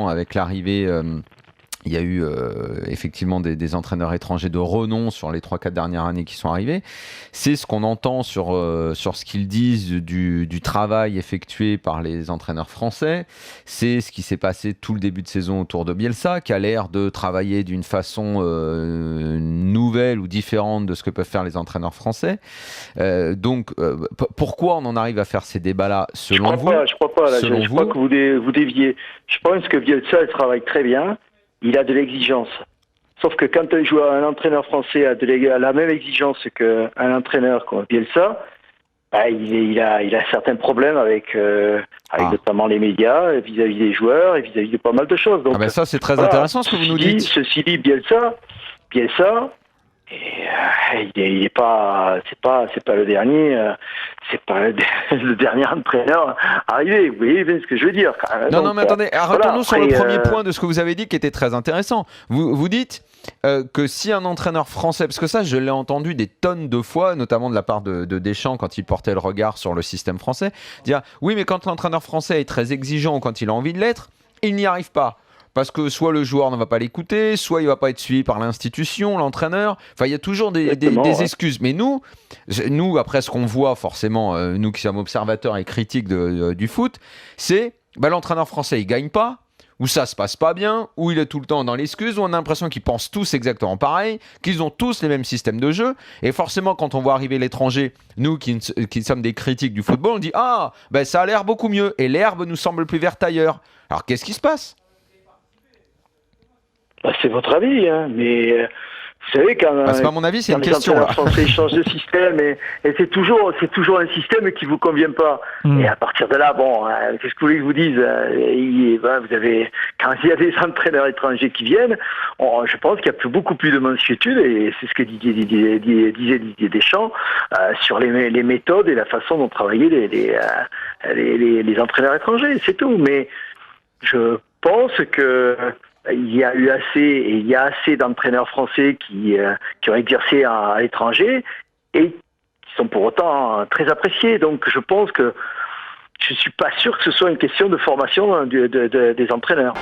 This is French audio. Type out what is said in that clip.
avec l'arrivée. Il y a eu effectivement des entraîneurs étrangers de renom sur les 3-4 dernières années qui sont arrivés. C'est ce qu'on entend sur ce qu'ils disent du travail effectué par les entraîneurs français. C'est ce qui s'est passé tout le début de saison autour de Bielsa, qui a l'air de travailler d'une façon nouvelle ou différente de ce que peuvent faire les entraîneurs français. Donc, pourquoi on en arrive à faire ces débats-là selon vous? Je crois pas. Je crois que vous déviez. Je pense que Bielsa, il travaille très bien. Il a de l'exigence. Sauf que quand un entraîneur français a la même exigence qu'un entraîneur comme Bielsa, il a certains problèmes avec notamment les médias, vis-à-vis des joueurs et vis-à-vis de pas mal de choses. Donc, ça, c'est très intéressant ce que vous nous dites. Ceci dit, Bielsa, il est pas, c'est pas le dernier, c'est pas le dernier entraîneur arrivé. Vous voyez ce que je veux dire. Non, mais attendez, retournons sur le premier point de ce que vous avez dit qui était très intéressant. Vous dites que si un entraîneur français, parce que ça, je l'ai entendu des tonnes de fois, notamment de la part de Deschamps quand il portait le regard sur le système français, dire oui, mais quand l'entraîneur français est très exigeant ou quand il a envie de l'être, il n'y arrive pas. Parce que soit le joueur ne va pas l'écouter, soit il ne va pas être suivi par l'institution, l'entraîneur. Enfin, il y a toujours des excuses. Mais nous, après ce qu'on voit forcément, nous qui sommes observateurs et critiques du foot, c'est l'entraîneur français, il ne gagne pas, ou ça se passe pas bien, ou il est tout le temps dans l'excuse, ou on a l'impression qu'ils pensent tous exactement pareil, qu'ils ont tous les mêmes systèmes de jeu. Et forcément, quand on voit arriver l'étranger, nous qui sommes des critiques du football, on dit « Ah, ça a l'air beaucoup mieux, et l'herbe nous semble plus verte ailleurs. » Alors, qu'est-ce qui se passe ? C'est votre avis, hein, mais vous savez quand c'est pas mon avis, c'est une question. Les entraîneurs français changent de système et c'est toujours un système qui vous convient pas. Et à partir de là, qu'est-ce que vous voulez que je vous dise, vous avez quand il y a des entraîneurs étrangers qui viennent, je pense qu'il y a beaucoup plus de mansuétude et c'est ce que disait Didier Deschamps sur les méthodes et la façon dont travaillaient les entraîneurs étrangers, c'est tout. Mais je pense que il y a assez d'entraîneurs français qui ont exercé à l'étranger et qui sont pour autant très appréciés. Donc je pense que je suis pas sûr que ce soit une question de formation des entraîneurs.